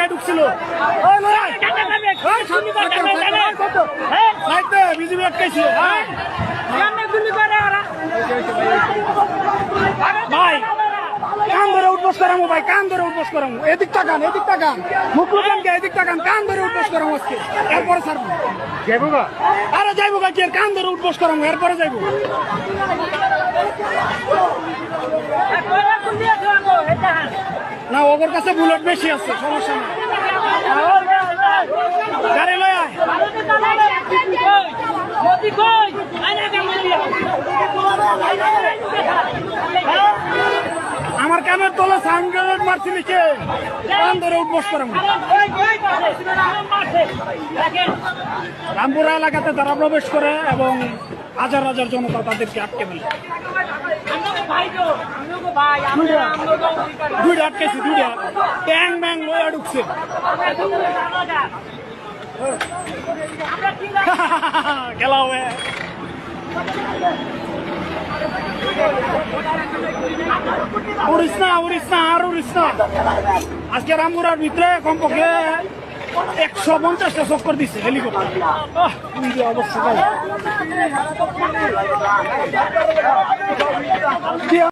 এলাকায় ঢুকছিল বিজেপি আটকাইছে ভাই কান ধরে উঠবস করামো ভাই কান ধরে উঠবস করামো এদিক তাকান মুখলুকানকে এদিক তাকান কান ধরে উঠবস করামো আজকে এরপরে ছাড়বো যাইবো গা আরে যাইবো গা কি আর কান ধরে উঠবস করামো এরপরে যাইবো না ওর কাছে বুলেট বেশি আছে সমস্যা না গাড়ি লয় আয় আমার কানের তলে সাউন্ড গ্রেনেড মারছিলি কে কান ধরে উঠবস করামো রামপুরা এলাকাতে তারা প্রবেশ করে এবং হাজার হাজার জনতা তাদেরকে আটকে ফেলে দুইটা আটকেছে দুইটা ব্যাং ব্যাং লয়া ঢুকছে খেলা হবে উড়িস না আর উড়িস না আজকে রামপুরার ভিতরে কমপক্ষে 150টা চক্কর দিচ্ছে হেলিকপ্টার অবস্থা